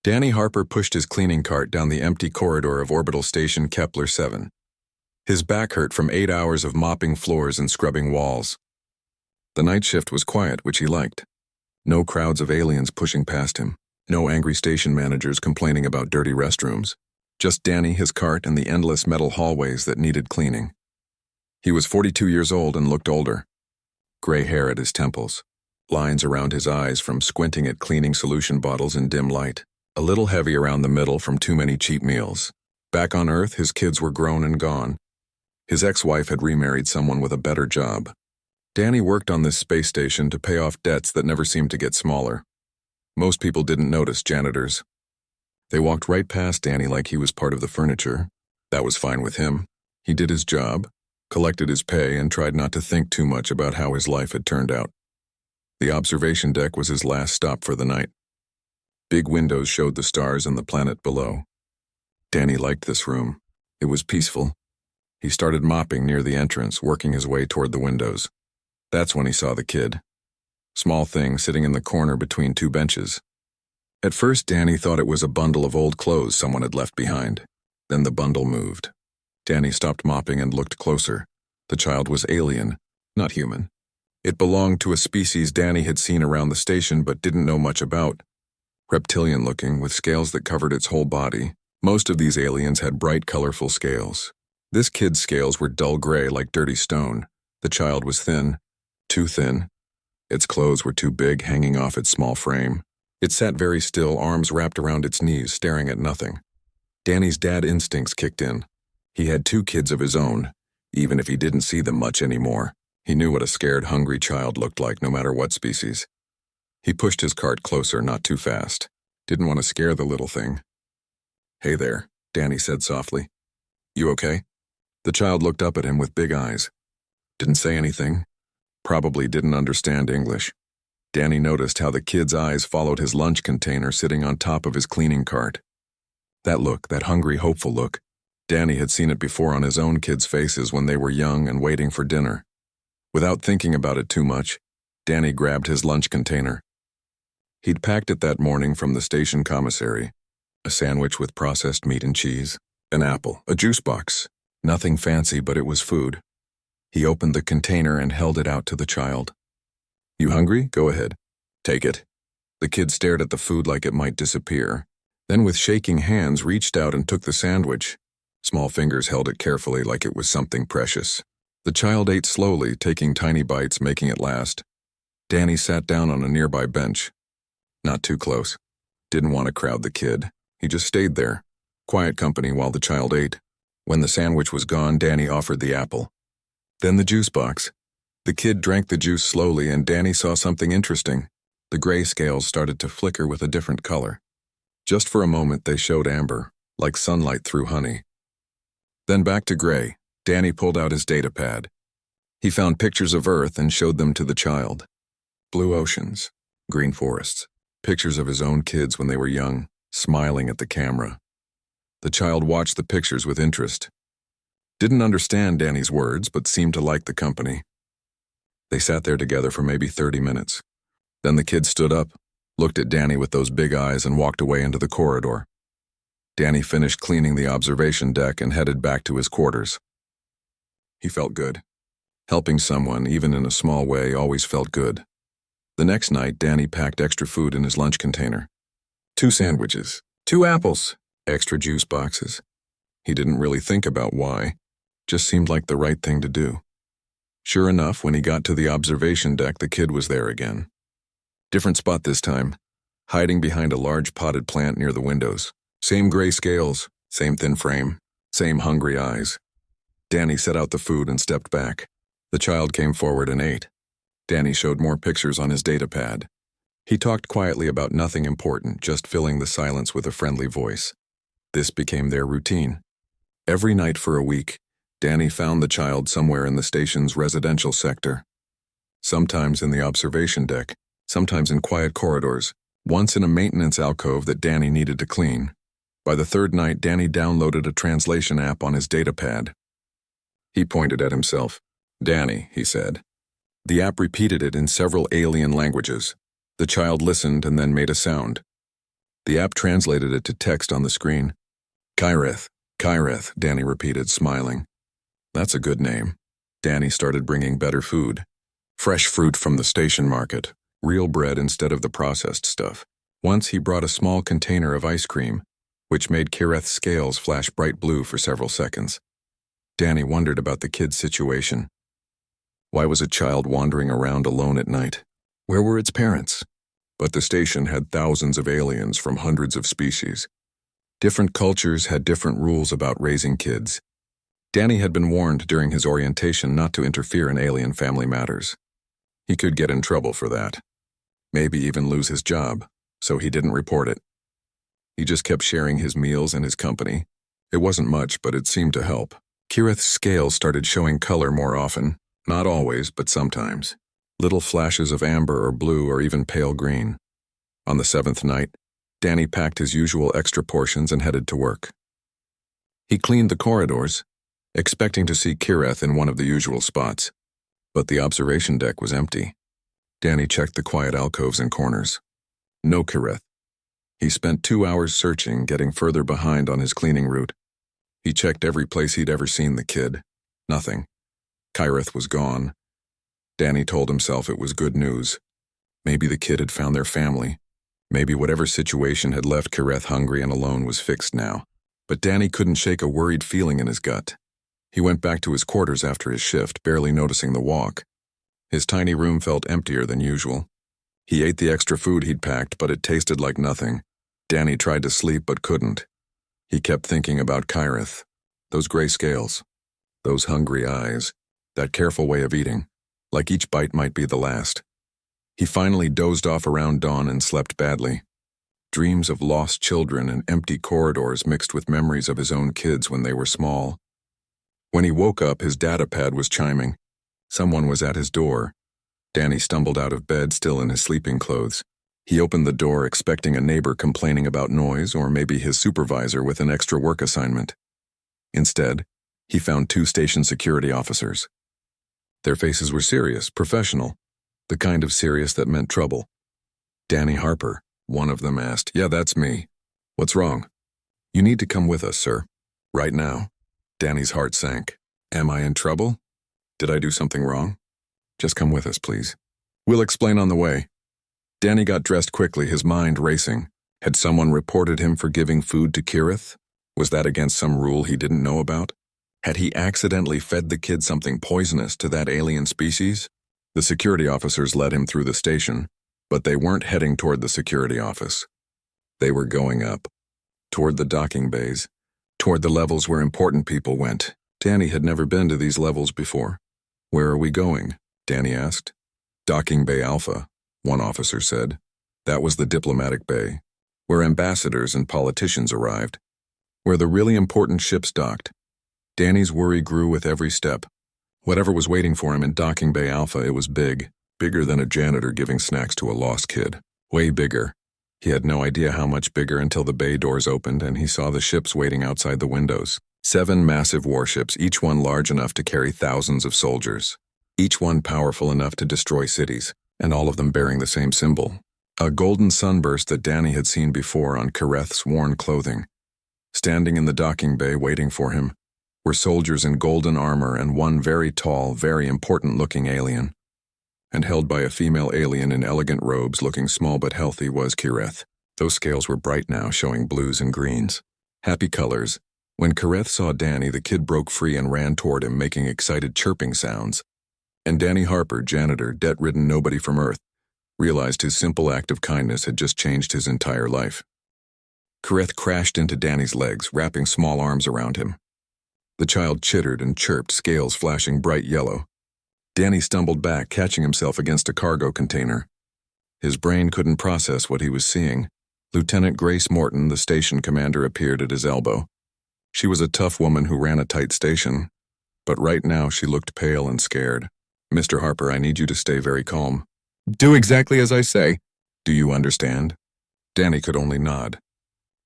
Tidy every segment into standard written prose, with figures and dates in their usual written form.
Danny Harper pushed his cleaning cart down the empty corridor of orbital station Kepler 7. His back hurt from 8 hours of mopping floors and scrubbing walls. The night shift was quiet, which he liked. No crowds of aliens pushing past him. No angry station managers complaining about dirty restrooms. Just Danny, his cart, and the endless metal hallways that needed cleaning. He was 42 years old and looked older. Gray hair at his temples. Lines around his eyes from squinting at cleaning solution bottles in dim light. A little heavy around the middle from too many cheap meals. Back on Earth, his kids were grown and gone. His ex-wife had remarried someone with a better job. Danny worked on this space station to pay off debts that never seemed to get smaller. Most people didn't notice janitors. They walked right past Danny like he was part of the furniture. That was fine with him. He did his job, collected his pay, and tried not to think too much about how his life had turned out. The observation deck was his last stop for the night. Big windows showed the stars and the planet below. Danny liked this room. It was peaceful. He started mopping near the entrance, working his way toward the windows. That's when he saw the kid. Small thing sitting in the corner between two benches. At first, Danny thought it was a bundle of old clothes someone had left behind. Then the bundle moved. Danny stopped mopping and looked closer. The child was alien, not human. It belonged to a species Danny had seen around the station but didn't know much about. Reptilian-looking, with scales that covered its whole body. Most of these aliens had bright, colorful scales. This kid's scales were dull gray like dirty stone. The child was thin. Too thin. Its clothes were too big, hanging off its small frame. It sat very still, arms wrapped around its knees, staring at nothing. Danny's dad instincts kicked in. He had 2 kids of his own. Even if he didn't see them much anymore, he knew what a scared, hungry child looked like, no matter what species. He pushed his cart closer, not too fast. Didn't want to scare the little thing. "Hey there," Danny said softly. "You okay?" The child looked up at him with big eyes. Didn't say anything. Probably didn't understand English. Danny noticed how the kid's eyes followed his lunch container sitting on top of his cleaning cart. That look, that hungry, hopeful look, Danny had seen it before on his own kids' faces when they were young and waiting for dinner. Without thinking about it too much, Danny grabbed his lunch container. He'd packed it that morning from the station commissary. A sandwich with processed meat and cheese, an apple, a juice box. Nothing fancy, but it was food. He opened the container and held it out to the child. "You hungry? Go ahead. Take it." The kid stared at the food like it might disappear, then with shaking hands reached out and took the sandwich. Small fingers held it carefully like it was something precious. The child ate slowly, taking tiny bites, making it last. Danny sat down on a nearby bench. Not too close. Didn't want to crowd the kid. He just stayed there. Quiet company while the child ate. When the sandwich was gone, Danny offered the apple. Then the juice box. The kid drank the juice slowly and Danny saw something interesting. The gray scales started to flicker with a different color. Just for a moment they showed amber, like sunlight through honey. Then back to gray. Danny pulled out his data pad. He found pictures of Earth and showed them to the child. Blue oceans, green forests, pictures of his own kids when they were young, smiling at the camera. The child watched the pictures with interest. Didn't understand Danny's words, but seemed to like the company. They sat there together for maybe 30 minutes. Then the kid stood up, looked at Danny with those big eyes and walked away into the corridor. Danny finished cleaning the observation deck and headed back to his quarters. He felt good. Helping someone, even in a small way, always felt good. The next night, Danny packed extra food in his lunch container. 2 sandwiches, 2 apples, extra juice boxes. He didn't really think about why. Just seemed like the right thing to do. Sure enough, when he got to the observation deck, the kid was there again. Different spot this time, hiding behind a large potted plant near the windows. Same gray scales, same thin frame, same hungry eyes. Danny set out the food and stepped back. The child came forward and ate. Danny showed more pictures on his data pad. He talked quietly about nothing important, just filling the silence with a friendly voice. This became their routine. Every night for a week, Danny found the child somewhere in the station's residential sector. Sometimes in the observation deck, sometimes in quiet corridors, once in a maintenance alcove that Danny needed to clean. By the 3rd night, Danny downloaded a translation app on his data pad. He pointed at himself. "Danny," he said. The app repeated it in several alien languages. The child listened and then made a sound. The app translated it to text on the screen. Kyreth, Kyreth, Danny repeated, smiling. That's a good name. Danny started bringing better food. Fresh fruit from the station market, real bread instead of the processed stuff. Once he brought a small container of ice cream, which made Kyreth's scales flash bright blue for several seconds. Danny wondered about the kid's situation. Why was a child wandering around alone at night? Where were its parents? But the station had thousands of aliens from hundreds of species. Different cultures had different rules about raising kids. Danny had been warned during his orientation not to interfere in alien family matters. He could get in trouble for that. Maybe even lose his job, so he didn't report it. He just kept sharing his meals and his company. It wasn't much, but it seemed to help. Kyreth's scales started showing color more often. Not always, but sometimes. Little flashes of amber or blue or even pale green. On the 7th night, Danny packed his usual extra portions and headed to work. He cleaned the corridors, expecting to see Kyreth in one of the usual spots. But the observation deck was empty. Danny checked the quiet alcoves and corners. No Kyreth. He spent 2 hours searching, getting further behind on his cleaning route. He checked every place he'd ever seen the kid. Nothing. Kyreth was gone. Danny told himself it was good news. Maybe the kid had found their family. Maybe whatever situation had left Kyreth hungry and alone was fixed now. But Danny couldn't shake a worried feeling in his gut. He went back to his quarters after his shift, barely noticing the walk. His tiny room felt emptier than usual. He ate the extra food he'd packed, but it tasted like nothing. Danny tried to sleep but couldn't. He kept thinking about Kyreth, those gray scales, those hungry eyes, that careful way of eating, like each bite might be the last. He finally dozed off around dawn and slept badly. Dreams of lost children and empty corridors mixed with memories of his own kids when they were small. When he woke up, his data pad was chiming. Someone was at his door. Danny stumbled out of bed, still in his sleeping clothes. He opened the door, expecting a neighbor complaining about noise or maybe his supervisor with an extra work assignment. Instead, he found 2 station security officers. Their faces were serious, professional, the kind of serious that meant trouble. Danny Harper, one of them asked. Yeah, that's me. What's wrong? You need to come with us, sir. Right now. Danny's heart sank. Am I in trouble? Did I do something wrong? Just come with us, please. We'll explain on the way. Danny got dressed quickly, his mind racing. Had someone reported him for giving food to Kyreth? Was that against some rule he didn't know about? Had he accidentally fed the kid something poisonous to that alien species? The security officers led him through the station, but they weren't heading toward the security office. They were going up, toward the docking bays, toward the levels where important people went. Danny had never been to these levels before. Where are we going? Danny asked. Docking Bay Alpha, one officer said. That was the diplomatic bay, where ambassadors and politicians arrived, where the really important ships docked. Danny's worry grew with every step. Whatever was waiting for him in Docking Bay Alpha, it was big, bigger than a janitor giving snacks to a lost kid. Way bigger. He had no idea how much bigger until the bay doors opened and he saw the ships waiting outside the windows. 7 massive warships, each one large enough to carry thousands of soldiers. Each one powerful enough to destroy cities, and all of them bearing the same symbol. A golden sunburst that Danny had seen before on Kyreth's worn clothing. Standing in the docking bay waiting for him were soldiers in golden armor and one very tall, very important-looking alien. And held by a female alien in elegant robes looking small but healthy was Kyreth. Those scales were bright now, showing blues and greens. Happy colors. When Kyreth saw Danny, the kid broke free and ran toward him, making excited chirping sounds. And Danny Harper, janitor, debt-ridden nobody from Earth, realized his simple act of kindness had just changed his entire life. Kyreth crashed into Danny's legs, wrapping small arms around him. The child chittered and chirped, scales flashing bright yellow. Danny stumbled back, catching himself against a cargo container. His brain couldn't process what he was seeing. Lieutenant Grace Morton, the station commander, appeared at his elbow. She was a tough woman who ran a tight station, but right now she looked pale and scared. Mr. Harper, I need you to stay very calm. Do exactly as I say. Do you understand? Danny could only nod.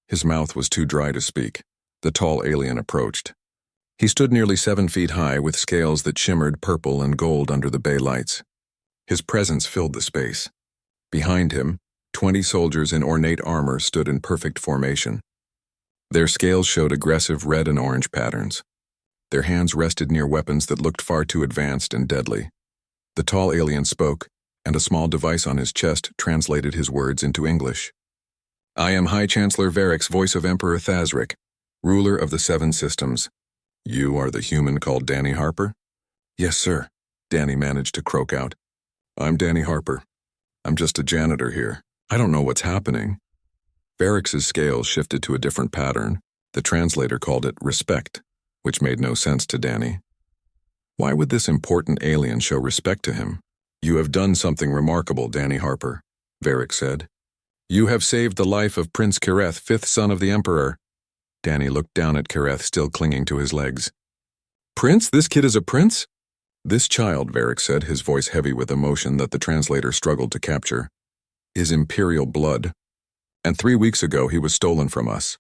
His mouth was too dry to speak. The tall alien approached. He stood nearly 7 feet high with scales that shimmered purple and gold under the bay lights. His presence filled the space. Behind him, 20 soldiers in ornate armor stood in perfect formation. Their scales showed aggressive red and orange patterns. Their hands rested near weapons that looked far too advanced and deadly. The tall alien spoke, and a small device on his chest translated his words into English. "I am High Chancellor Varric, voice of Emperor Thazric, ruler of the 7 systems. You are the human called Danny Harper?" "Yes, sir," Danny managed to croak out. "I'm Danny Harper. I'm just a janitor here. I don't know what's happening." Varric's scales shifted to a different pattern. The translator called it respect, which made no sense to Danny. Why would this important alien show respect to him? "You have done something remarkable, Danny Harper," Varric said. "You have saved the life of Prince Kireth, 5th son of the Emperor." Danny looked down at Kireth, still clinging to his legs. "Prince? This kid is a prince?" "This child," Varric said, his voice heavy with emotion that the translator struggled to capture, "is imperial blood. And 3 weeks ago he was stolen from us."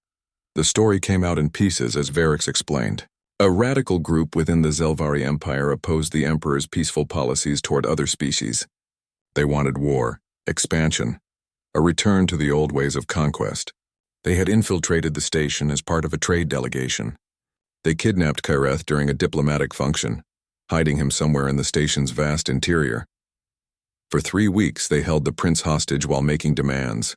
The story came out in pieces as Varric explained. A radical group within the Zelvari Empire opposed the Emperor's peaceful policies toward other species. They wanted war, expansion, a return to the old ways of conquest. They had infiltrated the station as part of a trade delegation. They kidnapped Kireth during a diplomatic function, hiding him somewhere in the station's vast interior. For 3 weeks they held the prince hostage while making demands.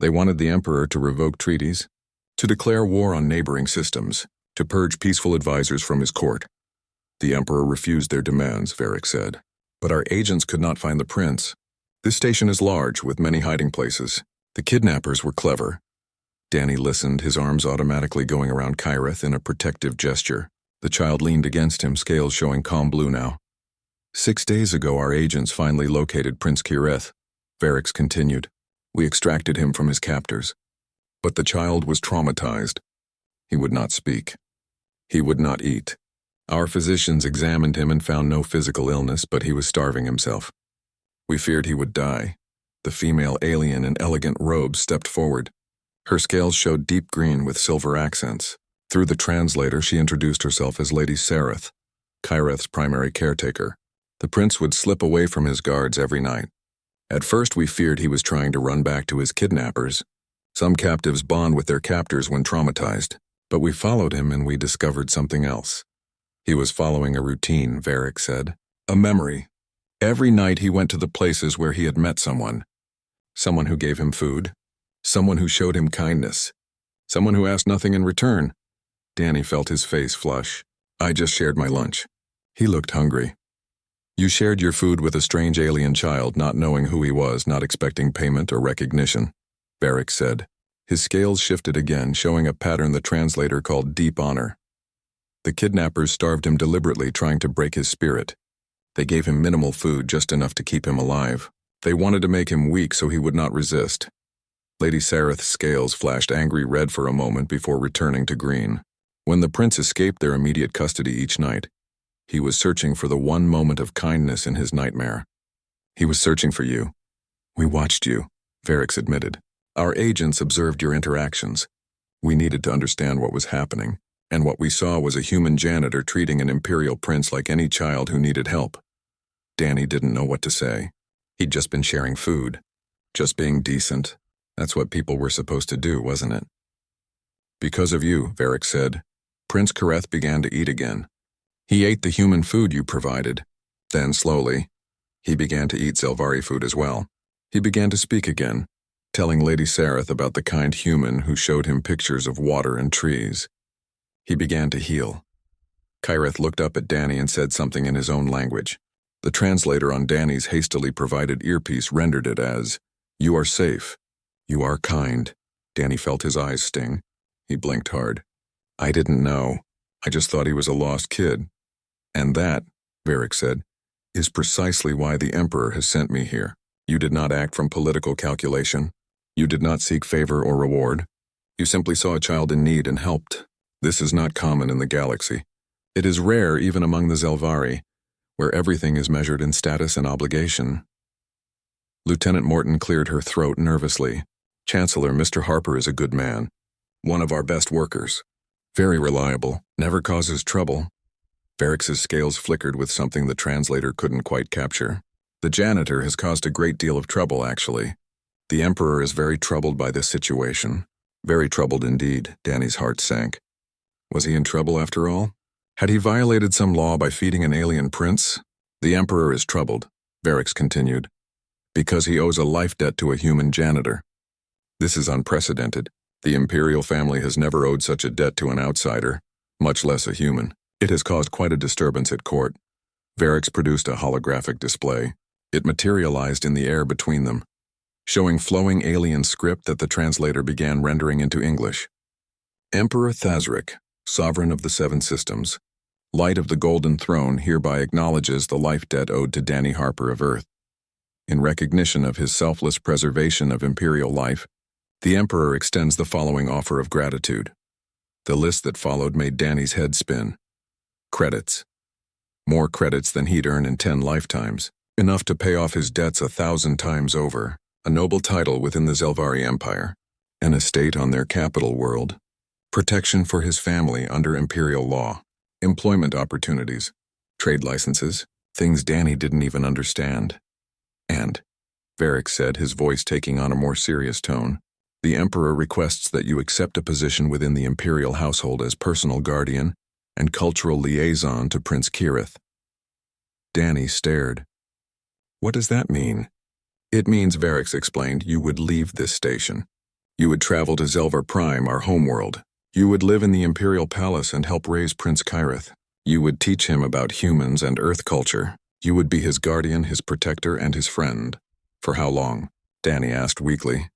They wanted the Emperor to revoke treaties, to declare war on neighboring systems, to purge peaceful advisors from his court. The Emperor refused their demands, Varric said. But our agents could not find the prince. This station is large, with many hiding places. The kidnappers were clever. Danny listened, his arms automatically going around Kireth in a protective gesture. The child leaned against him, scales showing calm blue now. 6 days ago, our agents finally located Prince Kireth, Varric continued. We extracted him from his captors. But the child was traumatized. He would not speak. He would not eat. Our physicians examined him and found no physical illness, but he was starving himself. We feared he would die. The female alien in elegant robes stepped forward. Her scales showed deep green with silver accents. Through the translator, she introduced herself as Lady Sareth, Kireth's primary caretaker. The prince would slip away from his guards every night. At first, we feared he was trying to run back to his kidnappers. Some captives bond with their captors when traumatized. But we followed him and we discovered something else. He was following a routine, Varric said. A memory. Every night he went to the places where he had met someone. Someone who gave him food. Someone who showed him kindness. Someone who asked nothing in return. Danny felt his face flush. I just shared my lunch. He looked hungry. You shared your food with a strange alien child, not knowing who he was, not expecting payment or recognition, Varric said. His scales shifted again, showing a pattern the translator called deep honor. The kidnappers starved him deliberately, trying to break his spirit. They gave him minimal food, just enough to keep him alive. They wanted to make him weak so he would not resist. Lady Sareth's scales flashed angry red for a moment before returning to green. When the prince escaped their immediate custody each night, he was searching for the one moment of kindness in his nightmare. He was searching for you. We watched you, Varric admitted. Our agents observed your interactions. We needed to understand what was happening, and what we saw was a human janitor treating an imperial prince like any child who needed help. Danny didn't know what to say. He'd just been sharing food, just being decent. That's what people were supposed to do, wasn't it? Because of you, Varric said, Prince Kireth began to eat again. He ate the human food you provided. Then, slowly, he began to eat Zelvari food as well. He began to speak again, telling Lady Sareth about the kind human who showed him pictures of water and trees. He began to heal. Kireth looked up at Danny and said something in his own language. The translator on Danny's hastily provided earpiece rendered it as, You are safe. You are kind. Danny felt his eyes sting. He blinked hard. I didn't know. I just thought he was a lost kid. And that, Varric said, is precisely why the Emperor has sent me here. You did not act from political calculation. You did not seek favor or reward. You simply saw a child in need and helped. This is not common in the galaxy. It is rare even among the Zelvari, where everything is measured in status and obligation. Lieutenant Morton cleared her throat nervously. Chancellor, Mr. Harper is a good man. One of our best workers. Very reliable. Never causes trouble. Varric's scales flickered with something the translator couldn't quite capture. The janitor has caused a great deal of trouble, actually. The Emperor is very troubled by this situation. Very troubled indeed, Danny's heart sank. Was he in trouble after all? Had he violated some law by feeding an alien prince? The Emperor is troubled, Varix continued, because he owes a life debt to a human janitor. This is unprecedented. The imperial family has never owed such a debt to an outsider, much less a human. It has caused quite a disturbance at court. Varix produced a holographic display. It materialized in the air between them, showing flowing alien script that the translator began rendering into English. Emperor Thazric, sovereign of the Seven Systems, Light of the Golden Throne hereby acknowledges the life debt owed to Danny Harper of Earth. In recognition of his selfless preservation of imperial life, the Emperor extends the following offer of gratitude. The list that followed made Danny's head spin. Credits. More credits than he'd earn in 10 lifetimes, enough to pay off his debts 1,000 times over, a noble title within the Zelvari Empire, an estate on their capital world, protection for his family under imperial law, employment opportunities, trade licenses, things Danny didn't even understand. And, Varix said, his voice taking on a more serious tone, the Emperor requests that you accept a position within the imperial household as personal guardian and cultural liaison to Prince Kirith. Danny stared. What does that mean? It means, Varix explained, you would leave this station. You would travel to Zelvar Prime, our homeworld. You would live in the Imperial Palace and help raise Prince Kirith. You would teach him about humans and Earth culture. You would be his guardian, his protector, and his friend. For how long? Danny asked weakly.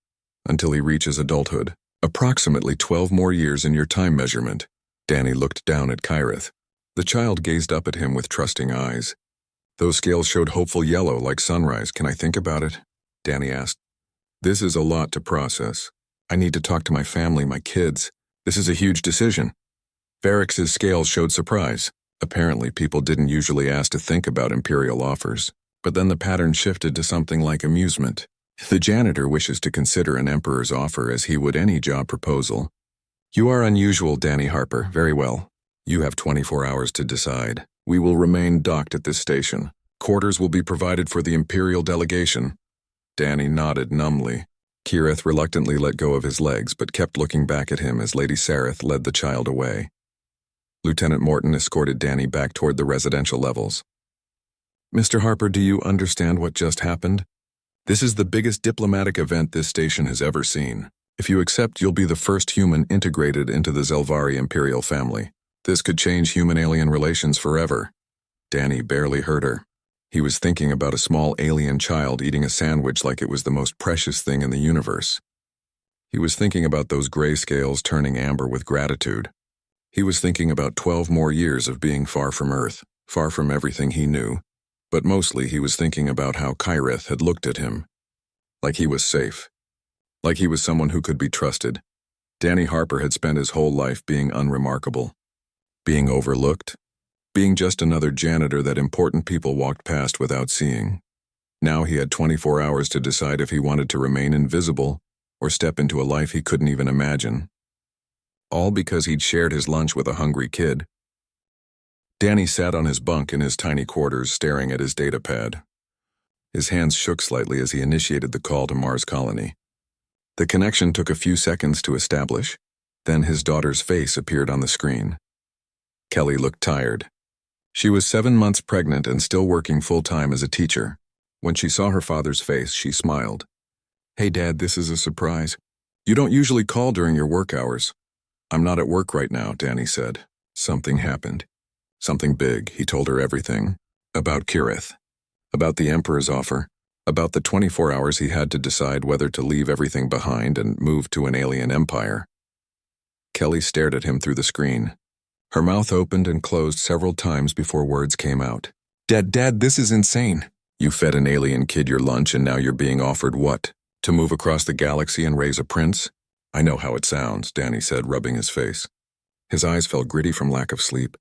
Until he reaches adulthood. Approximately 12 more years in your time measurement. Danny looked down at Kirith. The child gazed up at him with trusting eyes. Those scales showed hopeful yellow like sunrise. Can I think about it? Danny asked. This is a lot to process. I need to talk to my family, my kids. This is a huge decision. Varix's scales showed surprise. Apparently, people didn't usually ask to think about imperial offers. But then the pattern shifted to something like amusement. The janitor wishes to consider an emperor's offer as he would any job proposal. You are unusual, Danny Harper. Very well. You have 24 hours to decide. We will remain docked at this station. Quarters will be provided for the imperial delegation. Danny nodded numbly. Kirith reluctantly let go of his legs but kept looking back at him as Lady Sareth led the child away. Lieutenant Morton escorted Danny back toward the residential levels. Mr. Harper, do you understand what just happened? This is the biggest diplomatic event this station has ever seen. If you accept, you'll be the first human integrated into the Zelvari imperial family. This could change human-alien relations forever. Danny barely heard her. He was thinking about a small alien child eating a sandwich like it was the most precious thing in the universe. He was thinking about those gray scales turning amber with gratitude. He was thinking about 12 more years of being far from Earth, far from everything he knew. But mostly he was thinking about how Kirith had looked at him. Like he was safe. Like he was someone who could be trusted. Danny Harper had spent his whole life being unremarkable. Being overlooked. Being just another janitor that important people walked past without seeing. Now he had 24 hours to decide if he wanted to remain invisible or step into a life he couldn't even imagine. All because he'd shared his lunch with a hungry kid. Danny sat on his bunk in his tiny quarters staring at his datapad. His hands shook slightly as he initiated the call to Mars Colony. The connection took a few seconds to establish. Then his daughter's face appeared on the screen. Kelly looked tired. She was 7 months pregnant and still working full-time as a teacher. When she saw her father's face, she smiled. Hey, Dad, this is a surprise. You don't usually call during your work hours. I'm not at work right now, Danny said. Something happened. Something big. He told her everything. About Kirith. About the Emperor's offer. About the 24 hours he had to decide whether to leave everything behind and move to an alien empire. Kelly stared at him through the screen. Her mouth opened and closed several times before words came out. Dad, this is insane. You fed an alien kid your lunch and now you're being offered what? To move across the galaxy and raise a prince? I know how it sounds, Danny said, rubbing his face. His eyes felt gritty from lack of sleep.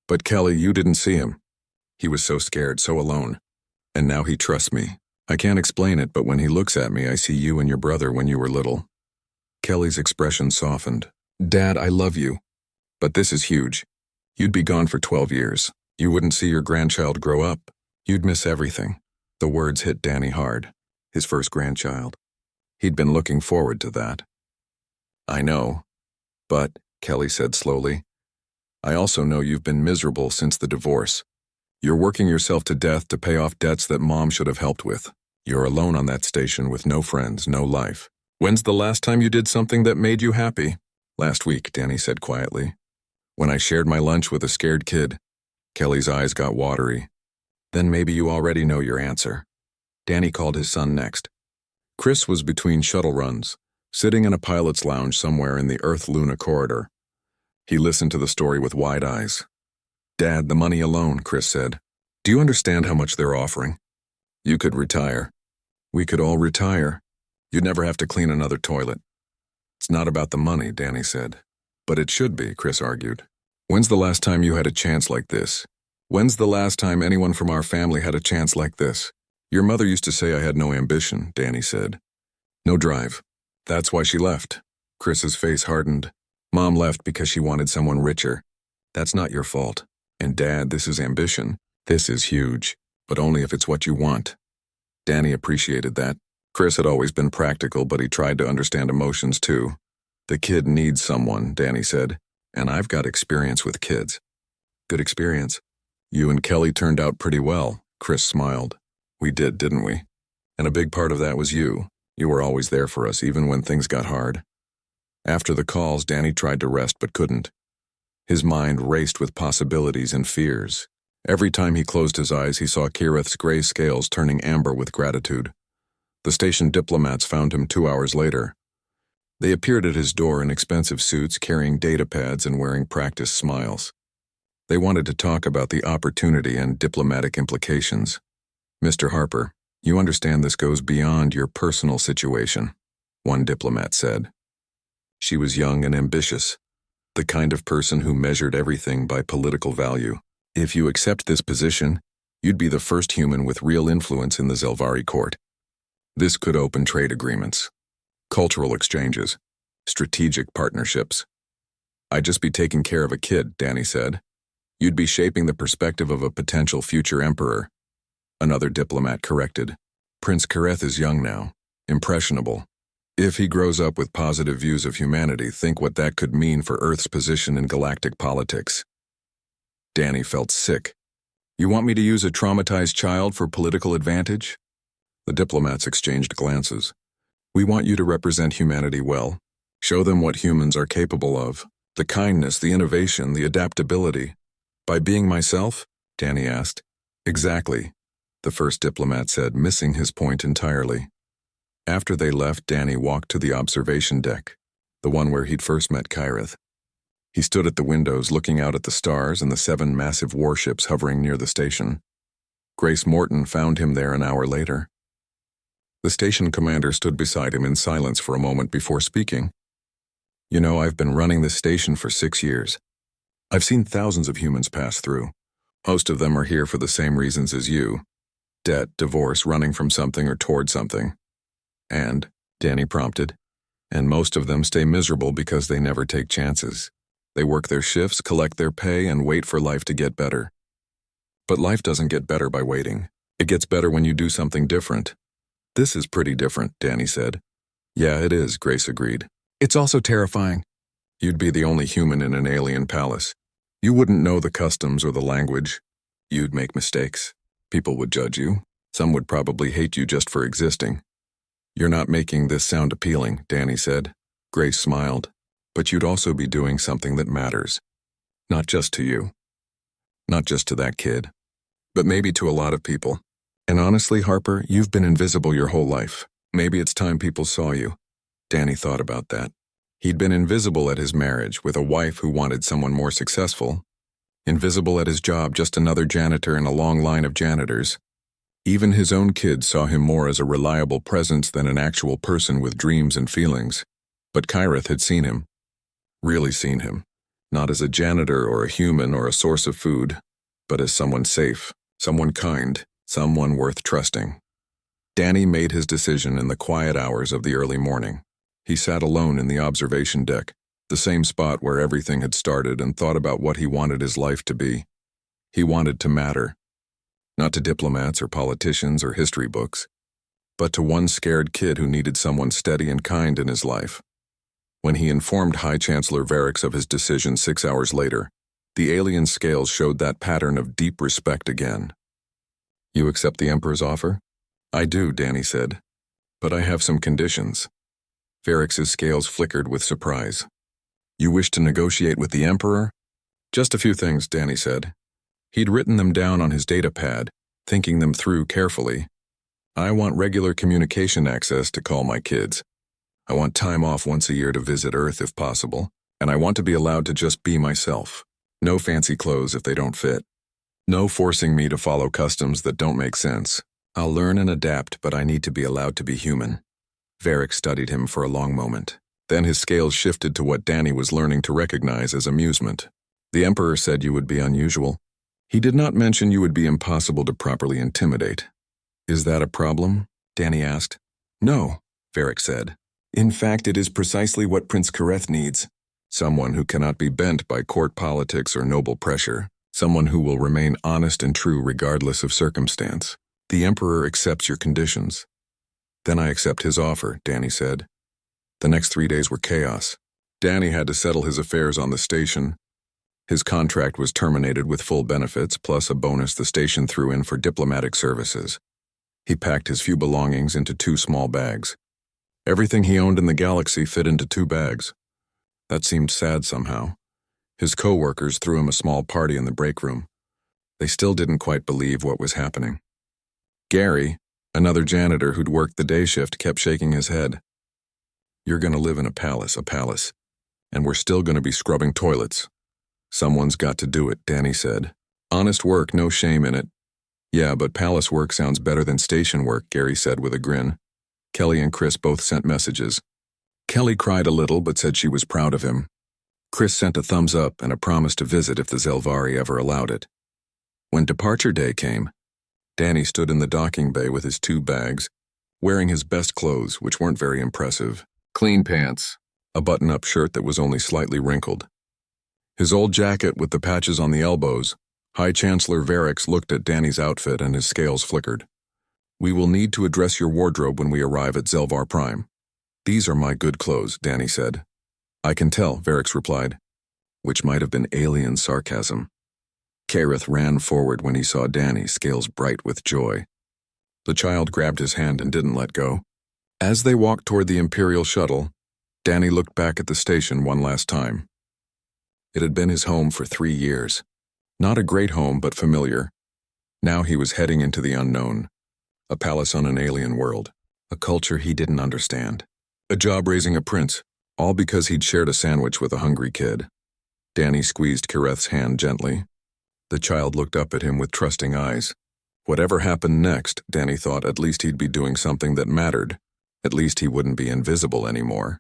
But Kelly, you didn't see him. He was so scared, so alone. And now he trusts me. I can't explain it, but when he looks at me, I see you and your brother when you were little. Kelly's expression softened. Dad, I love you. But this is huge. You'd be gone for 12 years. You wouldn't see your grandchild grow up. You'd miss everything. The words hit Danny hard. His first grandchild. He'd been looking forward to that. I know, but, Kelly said slowly, I also know you've been miserable since the divorce. You're working yourself to death to pay off debts that Mom should have helped with. You're alone on that station with no friends, no life. When's the last time you did something that made you happy? Last week, Danny said quietly. When I shared my lunch with a scared kid. Kelly's eyes got watery. Then maybe you already know your answer. Danny called his son next. Chris was between shuttle runs, sitting in a pilot's lounge somewhere in the Earth-Luna corridor. He listened to the story with wide eyes. Dad, the money alone, Chris said. Do you understand how much they're offering? You could retire. We could all retire. You'd never have to clean another toilet. It's not about the money, Danny said. But it should be, Chris argued. When's the last time you had a chance like this? When's the last time anyone from our family had a chance like this? Your mother used to say I had no ambition, Danny said. No drive. That's why she left. Chris's face hardened. Mom left because she wanted someone richer. That's not your fault. And Dad, this is ambition. This is huge. But only if it's what you want. Danny appreciated that. Chris had always been practical, but he tried to understand emotions too. The kid needs someone, Danny said. And I've got experience with kids. Good experience. You and Kelly turned out pretty well, Chris smiled. We did, didn't we? And a big part of that was you. You were always there for us, even when things got hard. After the calls, Danny tried to rest but couldn't. His mind raced with possibilities and fears. Every time he closed his eyes, he saw Kirith's gray scales turning amber with gratitude. The station diplomats found him 2 hours later. They appeared at his door in expensive suits, carrying data pads and wearing practiced smiles. They wanted to talk about the opportunity and diplomatic implications. Mr. Harper, you understand this goes beyond your personal situation, one diplomat said. She was young and ambitious, the kind of person who measured everything by political value. If you accept this position, you'd be the first human with real influence in the Zelvari court. This could open trade agreements, cultural exchanges, strategic partnerships. I'd just be taking care of a kid, Danny said. You'd be shaping the perspective of a potential future emperor. Another diplomat corrected. Prince Kirith is young now, impressionable. If he grows up with positive views of humanity, think what that could mean for Earth's position in galactic politics. Danny felt sick. You want me to use a traumatized child for political advantage? The diplomats exchanged glances. We want you to represent humanity well. Show them what humans are capable of. The kindness, the innovation, the adaptability. By being myself? Danny asked. Exactly, the first diplomat said, missing his point entirely. After they left, Danny walked to the observation deck, the one where he'd first met Kirith. He stood at the windows looking out at the stars and the 7 massive warships hovering near the station. Grace Morton found him there an hour later. The station commander stood beside him in silence for a moment before speaking. You know, I've been running this station for 6 years. I've seen thousands of humans pass through. Most of them are here for the same reasons as you. Debt, divorce, running from something or toward something. And, Danny prompted, and most of them stay miserable because they never take chances. They work their shifts, collect their pay, and wait for life to get better. But life doesn't get better by waiting. It gets better when you do something different. This is pretty different, Danny said. Yeah, it is, Grace agreed. It's also terrifying. You'd be the only human in an alien palace. You wouldn't know the customs or the language. You'd make mistakes. People would judge you. Some would probably hate you just for existing. You're not making this sound appealing, Danny said. Grace smiled. But you'd also be doing something that matters. Not just to you. Not just to that kid. But maybe to a lot of people. And honestly, Harper, you've been invisible your whole life. Maybe it's time people saw you. Danny thought about that. He'd been invisible at his marriage with a wife who wanted someone more successful. Invisible at his job, just another janitor in a long line of janitors. Even his own kids saw him more as a reliable presence than an actual person with dreams and feelings. But Kirith had seen him. Really seen him. Not as a janitor or a human or a source of food, but as someone safe, someone kind, someone worth trusting. Danny made his decision in the quiet hours of the early morning. He sat alone in the observation deck, the same spot where everything had started, and thought about what he wanted his life to be. He wanted to matter. Not to diplomats or politicians or history books. but to one scared kid who needed someone steady and kind in his life. When he informed High Chancellor Varix of his decision 6 hours later, the alien scales showed that pattern of deep respect again. "You accept the Emperor's offer?" "I do," Danny said. "But I have some conditions." Varix's scales flickered with surprise. "You wish to negotiate with the Emperor?" "Just a few things," Danny said. He'd written them down on his data pad, thinking them through carefully. "I want regular communication access to call my kids. I want time off once a year to visit Earth if possible, and I want to be allowed to just be myself. No fancy clothes if they don't fit. No forcing me to follow customs that don't make sense. I'll learn and adapt, but I need to be allowed to be human." Varix studied him for a long moment. Then his scales shifted to what Danny was learning to recognize as amusement. "The Emperor said you would be unusual. He did not mention you would be impossible to properly intimidate. Is that a problem?" Danny asked. "No," Varix said. "In fact, it is precisely what Prince Kareth needs. Someone who cannot be bent by court politics or noble pressure. Someone who will remain honest and true regardless of circumstance. The Emperor accepts your conditions." "Then I accept his offer," Danny said. The next 3 days were chaos. Danny had to settle his affairs on the station. His contract was terminated with full benefits, plus a bonus the station threw in for diplomatic services. He packed his few belongings into 2 small bags. Everything he owned in the galaxy fit into 2 bags. That seemed sad somehow. His co-workers threw him a small party in the break room. They still didn't quite believe what was happening. Gary, another janitor who'd worked the day shift, kept shaking his head. "You're going to live in a palace, and we're still going to be scrubbing toilets. Someone's got to do it," Danny said. "Honest work, no shame in it." "Yeah, but palace work sounds better than station work," Gary said with a grin. Kelly and Chris both sent messages. Kelly cried a little but said she was proud of him. Chris sent a thumbs up and a promise to visit if the Zelvari ever allowed it. When departure day came, Danny stood in the docking bay with his 2 bags, wearing his best clothes, which weren't very impressive. Clean pants, a button-up shirt that was only slightly wrinkled. His old jacket with the patches on the elbows. High Chancellor Varix looked at Danny's outfit and his scales flickered. "We will need to address your wardrobe when we arrive at Zelvar Prime." "These are my good clothes," Danny said. "I can tell," Varix replied, which might have been alien sarcasm. Kareth ran forward when he saw Danny, scales bright with joy. The child grabbed his hand and didn't let go. As they walked toward the Imperial shuttle, Danny looked back at the station one last time. It had been his home for 3 years. Not a great home, but familiar. Now he was heading into the unknown. A palace on an alien world. A culture he didn't understand. A job raising a prince, all because he'd shared a sandwich with a hungry kid. Danny squeezed Kareth's hand gently. The child looked up at him with trusting eyes. Whatever happened next, Danny thought at least he'd be doing something that mattered. At least he wouldn't be invisible anymore.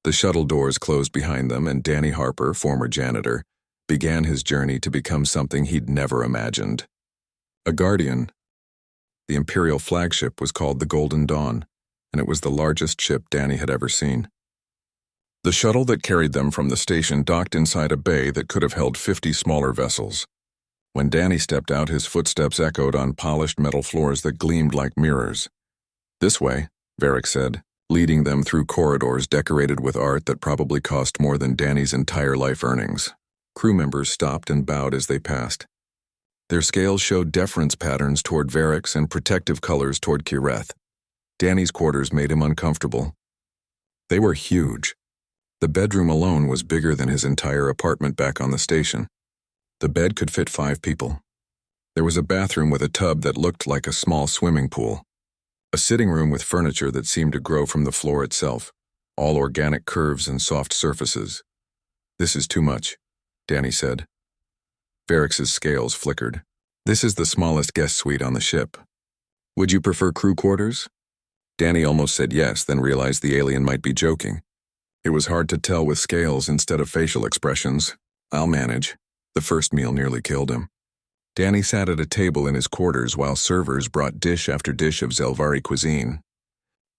The shuttle doors closed behind them, and Danny Harper, former janitor, began his journey to become something he'd never imagined. A guardian. The Imperial flagship was called the Golden Dawn, and it was the largest ship Danny had ever seen. The shuttle that carried them from the station docked inside a bay that could have held 50 smaller vessels. When Danny stepped out, his footsteps echoed on polished metal floors that gleamed like mirrors. "This way," Varix said, leading them through corridors decorated with art that probably cost more than Danny's entire life earnings. Crew members stopped and bowed as they passed. Their scales showed deference patterns toward Varix and protective colors toward Kareth. Danny's quarters made him uncomfortable. They were huge. The bedroom alone was bigger than his entire apartment back on the station. The bed could fit 5 people. There was a bathroom with a tub that looked like a small swimming pool. A sitting room with furniture that seemed to grow from the floor itself, all organic curves and soft surfaces. "This is too much," Danny said. Varix's scales flickered. "This is the smallest guest suite on the ship. Would you prefer crew quarters?" Danny almost said yes, then realized the alien might be joking. It was hard to tell with scales instead of facial expressions. "I'll manage." The first meal nearly killed him. Danny sat at a table in his quarters while servers brought dish after dish of Zelvari cuisine.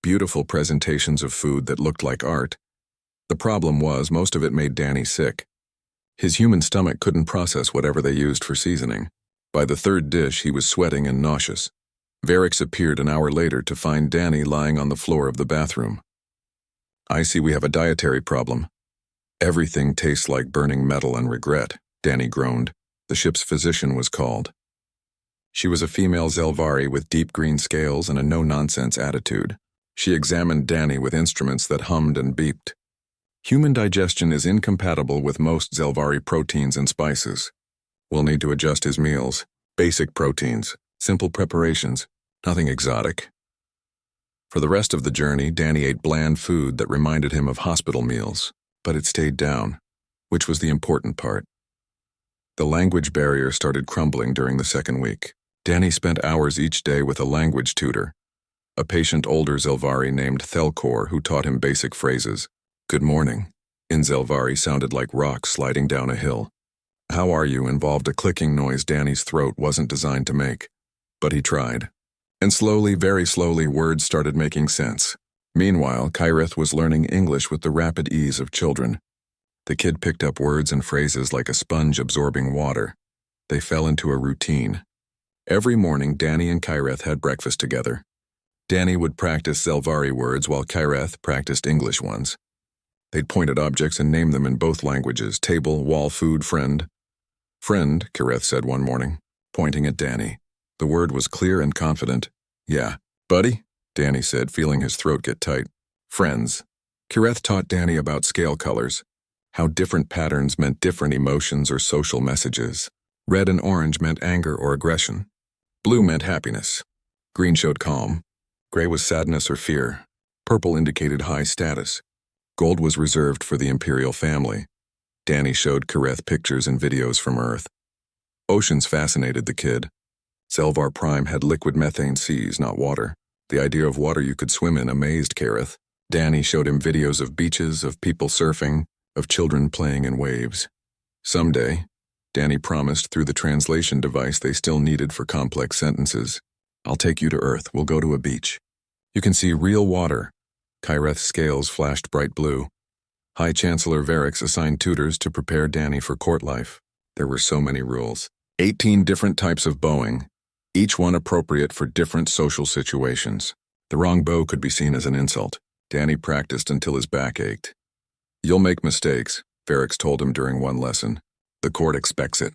Beautiful presentations of food that looked like art. The problem was, most of it made Danny sick. His human stomach couldn't process whatever they used for seasoning. By the 3rd dish, he was sweating and nauseous. Varix appeared an hour later to find Danny lying on the floor of the bathroom. "I see we have a dietary problem. Everything tastes like burning metal and regret," Danny groaned. The ship's physician was called. She was a female Zelvari with deep green scales and a no-nonsense attitude. She examined Danny with instruments that hummed and beeped. "Human digestion is incompatible with most Zelvari proteins and spices. We'll need to adjust his meals. Basic proteins, simple preparations, nothing exotic." For the rest of the journey, Danny ate bland food that reminded him of hospital meals, but it stayed down, which was the important part. The language barrier started crumbling during the second week. Danny spent hours each day with a language tutor, a patient older Zelvari named Thelkor who taught him basic phrases. "Good morning," in Zelvari sounded like rocks sliding down a hill. "How are you?" involved a clicking noise Danny's throat wasn't designed to make. But he tried. And slowly, very slowly, words started making sense. Meanwhile, Kyrith was learning English with the rapid ease of children. The kid picked up words and phrases like a sponge absorbing water. They fell into a routine. Every morning, Danny and Kyrith had breakfast together. Danny would practice Zelvari words while Kyrith practiced English ones. They'd point at objects and name them in both languages: table, wall, food, friend. "Friend," Kyrith said one morning, pointing at Danny. The word was clear and confident. "Yeah. Buddy?" Danny said, feeling his throat get tight. "Friends." Kyrith taught Danny about scale colors, how different patterns meant different emotions or social messages. Red and orange meant anger or aggression. Blue meant happiness. Green showed calm. Gray was sadness or fear. Purple indicated high status. Gold was reserved for the imperial family. Danny showed Kyrith pictures and videos from Earth. Oceans fascinated the kid. Zelvar Prime had liquid methane seas, not water. The idea of water you could swim in amazed Kyrith. Danny showed him videos of beaches, of people surfing, of children playing in waves. Someday, Danny promised through the translation device they still needed for complex sentences, "I'll take you to Earth. We'll go to a beach. You can see real water." Kyrith's scales flashed bright blue. High Chancellor Varix assigned tutors to prepare Danny for court life. There were so many rules. 18 different types of bowing, each one appropriate for different social situations. The wrong bow could be seen as an insult. Danny practiced until his back ached. "You'll make mistakes," Varix told him during one lesson. "The court expects it.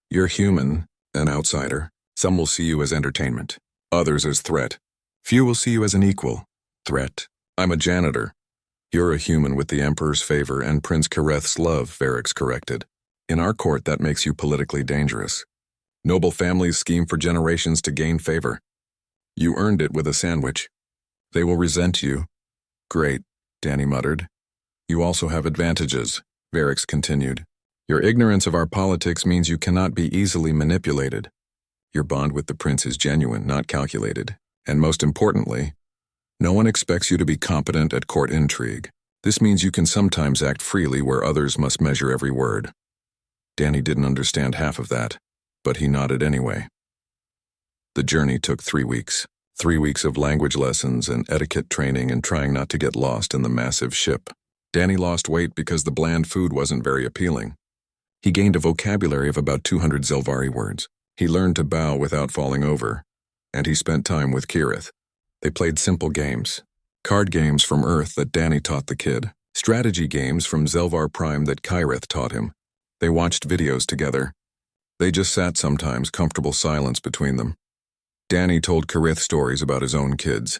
You're human, an outsider. Some will see you as entertainment, others as threat. Few will see you as an equal. Threat. I'm a janitor." "You're a human with the Emperor's favor and Prince Kyrith's love," Varix corrected. "In our court, that makes you politically dangerous. Noble families scheme for generations to gain favor. You earned it with a sandwich. They will resent you." "Great," Danny muttered. "You also have advantages," Varix continued. "Your ignorance of our politics means you cannot be easily manipulated. Your bond with the prince is genuine, not calculated. And most importantly, no one expects you to be competent at court intrigue. This means you can sometimes act freely where others must measure every word." Danny didn't understand half of that, but he nodded anyway. The journey took 3 weeks. 3 weeks of language lessons and etiquette training and trying not to get lost in the massive ship. Danny lost weight because the bland food wasn't very appealing. He gained a vocabulary of about 200 Zelvari words. He learned to bow without falling over. And he spent time with Kyrith. They played simple games. Card games from Earth that Danny taught the kid. Strategy games from Zelvar Prime that Kyrith taught him. They watched videos together. They just sat sometimes, comfortable silence between them. Danny told Kyrith stories about his own kids.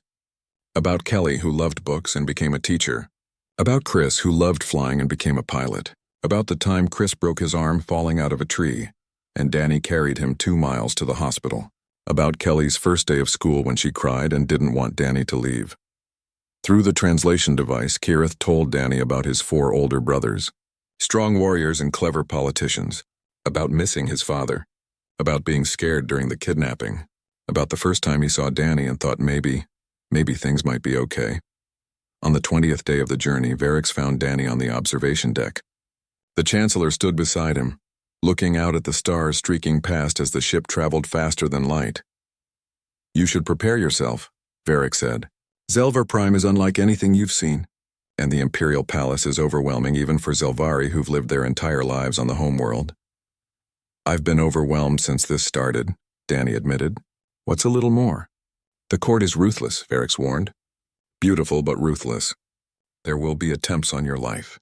About Kelly, who loved books and became a teacher. About Chris, who loved flying and became a pilot. About the time Chris broke his arm falling out of a tree, and Danny carried him 2 miles to the hospital. About Kelly's first day of school when she cried and didn't want Danny to leave. Through the translation device, Kyrith told Danny about his 4 older brothers. Strong warriors and clever politicians. About missing his father. About being scared during the kidnapping. About the first time he saw Danny and thought maybe things might be okay. On the 20th day of the journey, Varix found Danny on the observation deck. The Chancellor stood beside him, looking out at the stars streaking past as the ship traveled faster than light. "You should prepare yourself," Varix said. "Zelvar Prime is unlike anything you've seen, and the Imperial Palace is overwhelming even for Zelvari who've lived their entire lives on the homeworld." "I've been overwhelmed since this started," Danny admitted. "What's a little more?" The court is ruthless, Varix warned. Beautiful but ruthless. There will be attempts on your life.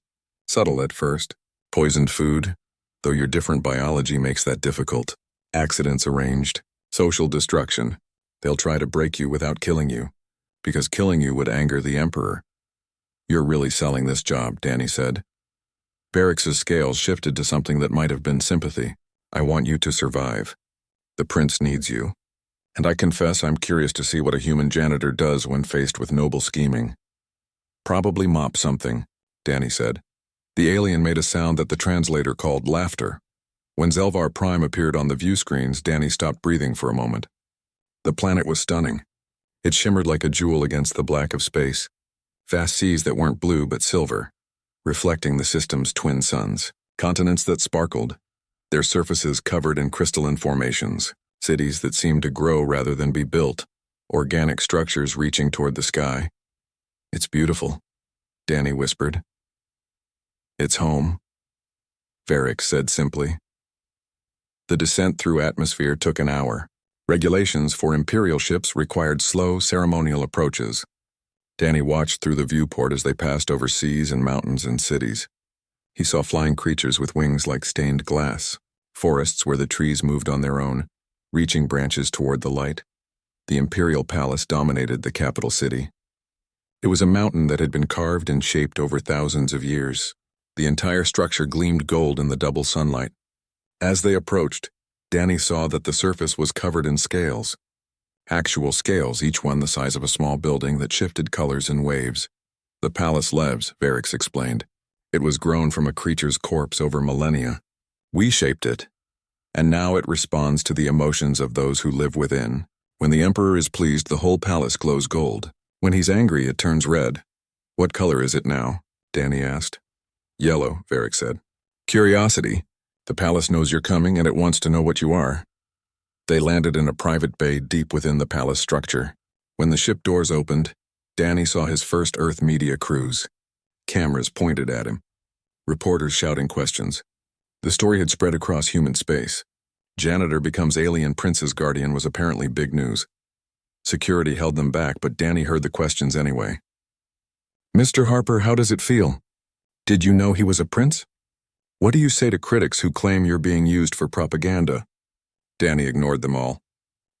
Subtle at first. Poisoned food, though your different biology makes that difficult. Accidents arranged. Social destruction. They'll try to break you without killing you, because killing you would anger the Emperor. You're really selling this job, Danny said. Varix's scales shifted to something that might have been sympathy. I want you to survive. The prince needs you. And I confess I'm curious to see what a human janitor does when faced with noble scheming. Probably mop something, Danny said. The alien made a sound that the translator called laughter. When Zelvar Prime appeared on the view screens, Danny stopped breathing for a moment. The planet was stunning. It shimmered like a jewel against the black of space. Vast seas that weren't blue but silver, reflecting the system's twin suns. Continents that sparkled, their surfaces covered in crystalline formations. Cities that seemed to grow rather than be built. Organic structures reaching toward the sky. It's beautiful, Danny whispered. It's home, Varix said simply. The descent through atmosphere took an hour. Regulations for Imperial ships required slow, ceremonial approaches. Danny watched through the viewport as they passed over seas and mountains and cities. He saw flying creatures with wings like stained glass, forests where the trees moved on their own, reaching branches toward the light. The Imperial Palace dominated the capital city. It was a mountain that had been carved and shaped over thousands of years. The entire structure gleamed gold in the double sunlight. As they approached, Danny saw that the surface was covered in scales. Actual scales, each one the size of a small building that shifted colors in waves. The palace leaves, Varix explained. It was grown from a creature's corpse over millennia. We shaped it, and now it responds to the emotions of those who live within. When the Emperor is pleased, the whole palace glows gold. When he's angry, it turns red. What color is it now? Danny asked. Yellow, Varix said. Curiosity. The palace knows you're coming and it wants to know what you are. They landed in a private bay deep within the palace structure. When the ship doors opened, Danny saw his first Earth media cruise. Cameras pointed at him. Reporters shouting questions. The story had spread across human space. Janitor becomes alien prince's guardian was apparently big news. Security held them back, but Danny heard the questions anyway. Mr. Harper, how does it feel? Did you know he was a prince? What do you say to critics who claim you're being used for propaganda? Danny ignored them all.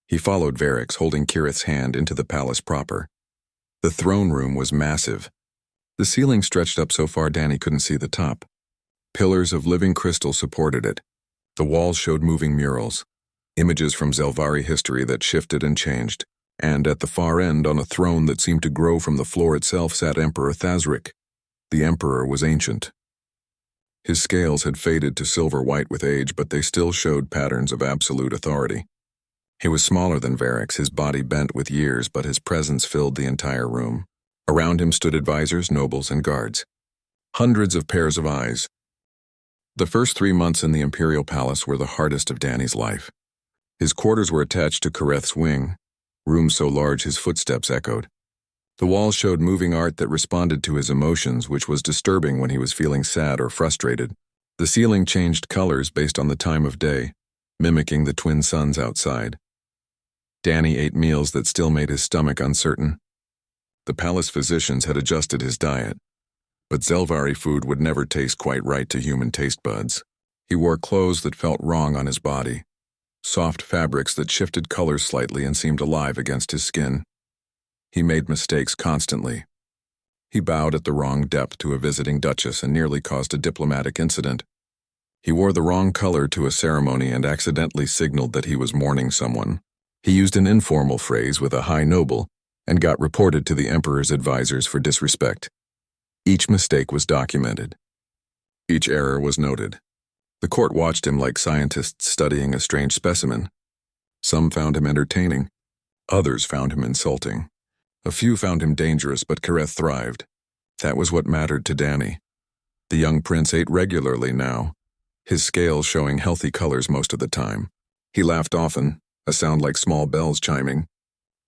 He followed Varix, holding Kirith's hand, into the palace proper. The throne room was massive. The ceiling stretched up so far Danny couldn't see the top. Pillars of living crystal supported it. The walls showed moving murals, images from Zelvari history that shifted and changed. And at the far end, on a throne that seemed to grow from the floor itself, sat Emperor Thazrik. The Emperor was ancient. His scales had faded to silver-white with age, but they still showed patterns of absolute authority. He was smaller than Varix, his body bent with years, but his presence filled the entire room. Around him stood advisors, nobles, and guards. Hundreds of pairs of eyes. The first 3 months in the Imperial Palace were the hardest of Danny's life. His quarters were attached to Kirith's wing, rooms so large his footsteps echoed. The walls showed moving art that responded to his emotions, which was disturbing when he was feeling sad or frustrated. The ceiling changed colors based on the time of day, mimicking the twin suns outside. Danny ate meals that still made his stomach uncertain. The palace physicians had adjusted his diet, but Zelvari food would never taste quite right to human taste buds. He wore clothes that felt wrong on his body, soft fabrics that shifted colors slightly and seemed alive against his skin. He made mistakes constantly. He bowed at the wrong depth to a visiting duchess and nearly caused a diplomatic incident. He wore the wrong color to a ceremony and accidentally signaled that he was mourning someone. He used an informal phrase with a high noble and got reported to the Emperor's advisors for disrespect. Each mistake was documented. Each error was noted. The court watched him like scientists studying a strange specimen. Some found him entertaining. Others found him insulting. A few found him dangerous, but Kirith thrived. That was what mattered to Danny. The young prince ate regularly now, his scales showing healthy colors most of the time. He laughed often, a sound like small bells chiming.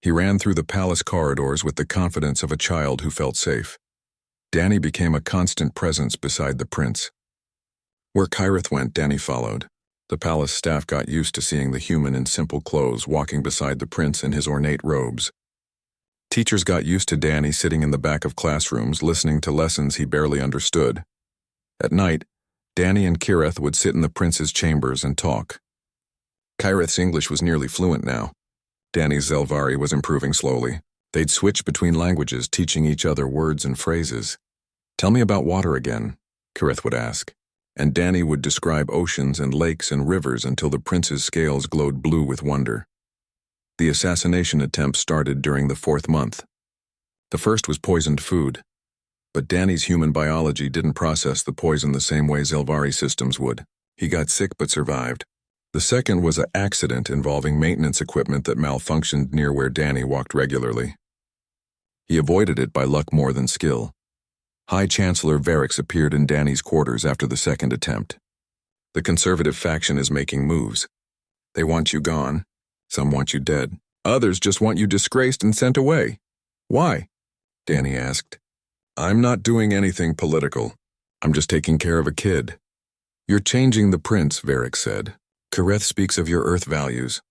He ran through the palace corridors with the confidence of a child who felt safe. Danny became a constant presence beside the prince. Where Kirith went, Danny followed. The palace staff got used to seeing the human in simple clothes walking beside the prince in his ornate robes. Teachers got used to Danny sitting in the back of classrooms listening to lessons he barely understood. At night, Danny and Kireth would sit in the prince's chambers and talk. Kireth's English was nearly fluent now. Danny's Zelvari was improving slowly. They'd switch between languages, teaching each other words and phrases. "Tell me about water again," Kireth would ask, and Danny would describe oceans and lakes and rivers until the prince's scales glowed blue with wonder. The assassination attempt started during the 4th month. The first was poisoned food, but Danny's human biology didn't process the poison the same way Zelvari systems would. He got sick but survived. The second was an accident involving maintenance equipment that malfunctioned near where Danny walked regularly. He avoided it by luck more than skill. High Chancellor Varix appeared in Danny's quarters after the second attempt. "The conservative faction is making moves. They want you gone. Some want you dead. Others just want you disgraced and sent away." "Why?" Danny asked. "I'm not doing anything political. I'm just taking care of a kid." "You're changing the prince," Varix said. "Kireth speaks of your earth values.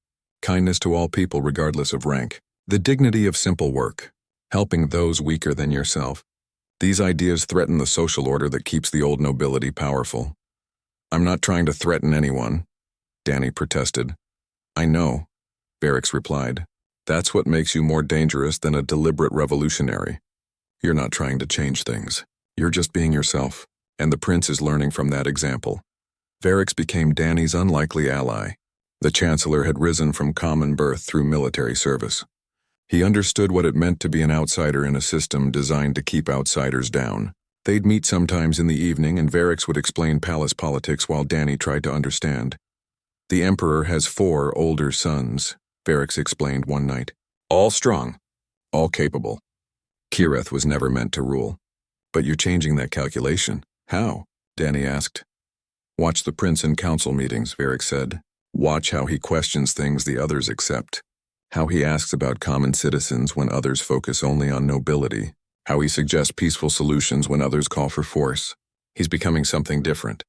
Kindness to all people regardless of rank. The dignity of simple work. Helping those weaker than yourself. These ideas threaten the social order that keeps the old nobility powerful." "I'm not trying to threaten anyone," Danny protested. "I know," Varix replied. "That's what makes you more dangerous than a deliberate revolutionary. You're not trying to change things. You're just being yourself, and the prince is learning from that example." Varix became Danny's unlikely ally. The Chancellor had risen from common birth through military service. He understood what it meant to be an outsider in a system designed to keep outsiders down. They'd meet sometimes in the evening, and Varix would explain palace politics while Danny tried to understand. "The Emperor has 4 older sons," Varix explained one night. "All strong, all capable. Kireth was never meant to rule." "But you're changing that calculation. How?" Danny asked. "Watch the prince in council meetings," Varix said. "Watch how he questions things the others accept. How he asks about common citizens when others focus only on nobility. How he suggests peaceful solutions when others call for force. He's becoming something different.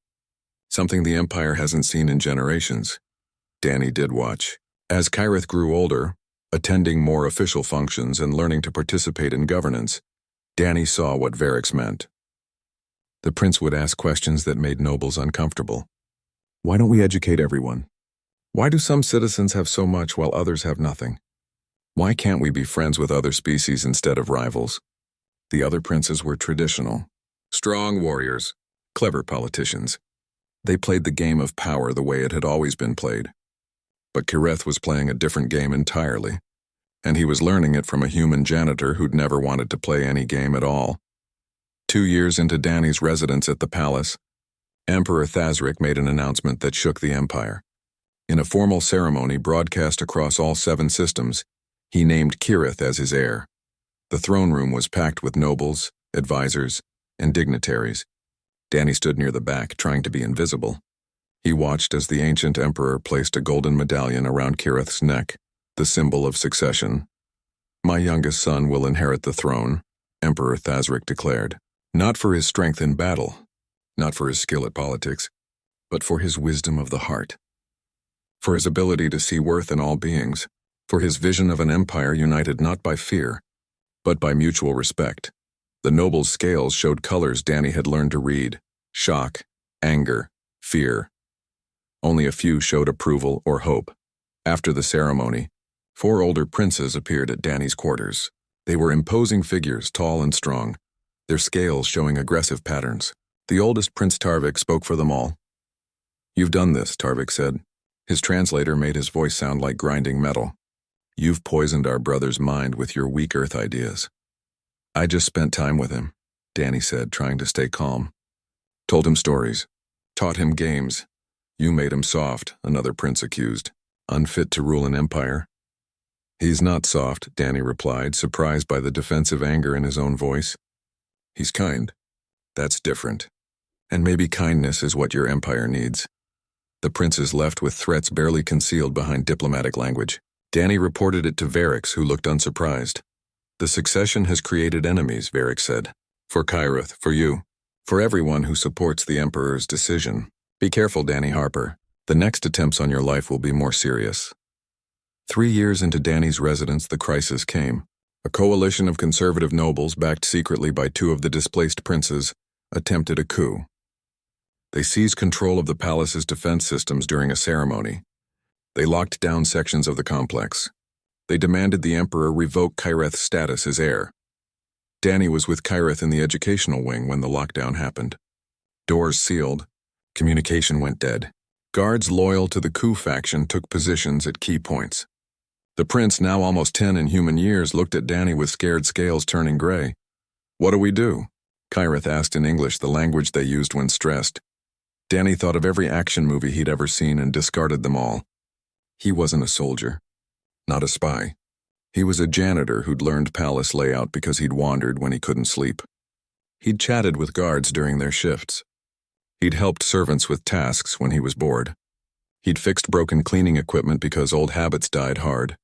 Something the Empire hasn't seen in generations." Danny did watch. As Kireth grew older, attending more official functions and learning to participate in governance, Danny saw what Varix meant. The prince would ask questions that made nobles uncomfortable. "Why don't we educate everyone? Why do some citizens have so much while others have nothing? Why can't we be friends with other species instead of rivals?" The other princes were traditional. Strong warriors, clever politicians. They played the game of power the way it had always been played. But Kireth was playing a different game entirely, and he was learning it from a human janitor who'd never wanted to play any game at all. 2 years into Danny's residence at the palace, Emperor Thazric made an announcement that shook the Empire. In a formal ceremony broadcast across all 7 systems, he named Kireth as his heir. The throne room was packed with nobles, advisors, and dignitaries. Danny stood near the back, trying to be invisible. He watched as the ancient emperor placed a golden medallion around Kireth's neck, the symbol of succession. "My youngest son will inherit the throne," Emperor Thazric declared. "Not for his strength in battle, not for his skill at politics, but for his wisdom of the heart. For his ability to see worth in all beings, for his vision of an empire united not by fear, but by mutual respect." The nobles' scales showed colors Danny had learned to read: shock, anger, fear. Only a few showed approval or hope. After the ceremony, 4 older princes appeared at Danny's quarters. They were imposing figures, tall and strong, their scales showing aggressive patterns. The oldest Prince Tarvik spoke for them all. "You've done this," Tarvik said. His translator made his voice sound like grinding metal. "You've poisoned our brother's mind with your weak earth ideas." "I just spent time with him," Danny said, trying to stay calm. "Told him stories. Taught him games. You made him soft," another prince accused. "Unfit to rule an empire." "He's not soft," Danny replied, surprised by the defensive anger in his own voice. "He's kind. That's different. And maybe kindness is what your empire needs." The princes left with threats barely concealed behind diplomatic language. Danny reported it to Varix, who looked unsurprised. "The succession has created enemies," Varix said. "For Kireth, for you, for everyone who supports the Emperor's decision. Be careful, Danny Harper. The next attempts on your life will be more serious." 3 years into Danny's residence, the crisis came. A coalition of conservative nobles, backed secretly by two of the displaced princes, attempted a coup. They seized control of the palace's defense systems during a ceremony. They locked down sections of the complex. They demanded the emperor revoke Kyreth's status as heir. Danny was with Kyreth in the educational wing when the lockdown happened. Doors sealed. Communication went dead. Guards loyal to the coup faction took positions at key points. The prince, now almost 10 in human years, looked at Danny with scared scales turning gray. "What do we do?" Kyreth asked in English, the language they used when stressed. Danny thought of every action movie he'd ever seen and discarded them all. He wasn't a soldier, not a spy. He was a janitor who'd learned palace layout because he'd wandered when he couldn't sleep. He'd chatted with guards during their shifts. He'd helped servants with tasks when he was bored. He'd fixed broken cleaning equipment because old habits died hard.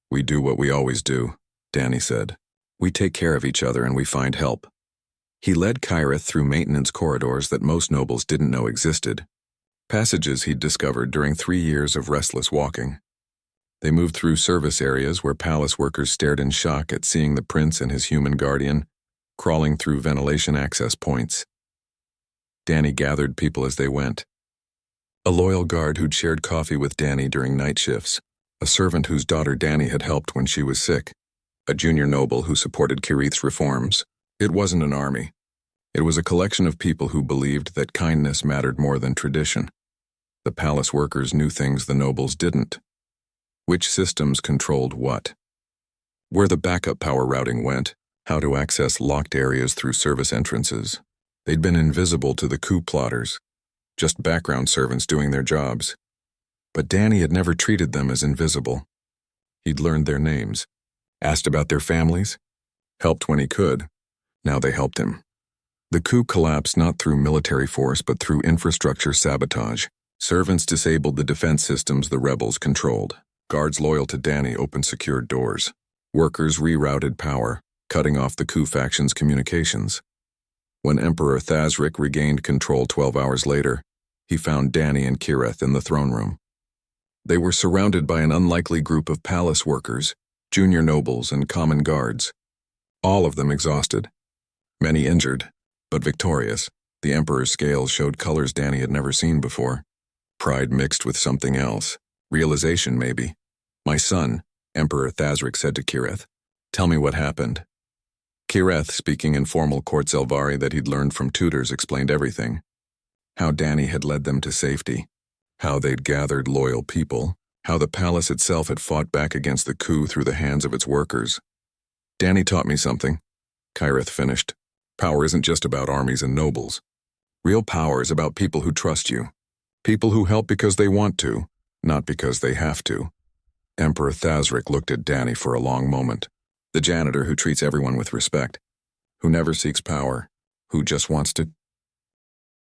"We do what we always do," Danny said. "We take care of each other and we find help." He led Kyreth through maintenance corridors that most nobles didn't know existed, passages he'd discovered during 3 years of restless walking. They moved through service areas where palace workers stared in shock at seeing the prince and his human guardian crawling through ventilation access points. Danny gathered people as they went. A loyal guard who'd shared coffee with Danny during night shifts, a servant whose daughter Danny had helped when she was sick, a junior noble who supported Kyreth's reforms. It wasn't an army. It was a collection of people who believed that kindness mattered more than tradition. The palace workers knew things the nobles didn't. Which systems controlled what? Where the backup power routing went, how to access locked areas through service entrances. They'd been invisible to the coup plotters, just background servants doing their jobs. But Danny had never treated them as invisible. He'd learned their names, asked about their families, helped when he could. Now they helped him. The coup collapsed not through military force but through infrastructure sabotage. Servants disabled the defense systems the rebels controlled. Guards loyal to Danny opened secured doors. Workers rerouted power, cutting off the coup faction's communications. When Emperor Thazric regained control 12 hours later, he found Danny and Kyreth in the throne room. They were surrounded by an unlikely group of palace workers, junior nobles, and common guards. All of them exhausted. Many injured, but victorious. The Emperor's scales showed colors Danny had never seen before. Pride mixed with something else. Realization, maybe. "My son," Emperor Thazric said to Kyreth. "Tell me what happened." Kyreth, speaking in formal court Zelvari that he'd learned from tutors, explained everything. How Danny had led them to safety. How they'd gathered loyal people. How the palace itself had fought back against the coup through the hands of its workers. "Danny taught me something," Kyreth finished. "Power isn't just about armies and nobles. Real power is about people who trust you. People who help because they want to, not because they have to." Emperor Thazric looked at Danny for a long moment. The janitor who treats everyone with respect, who never seeks power, who just wants to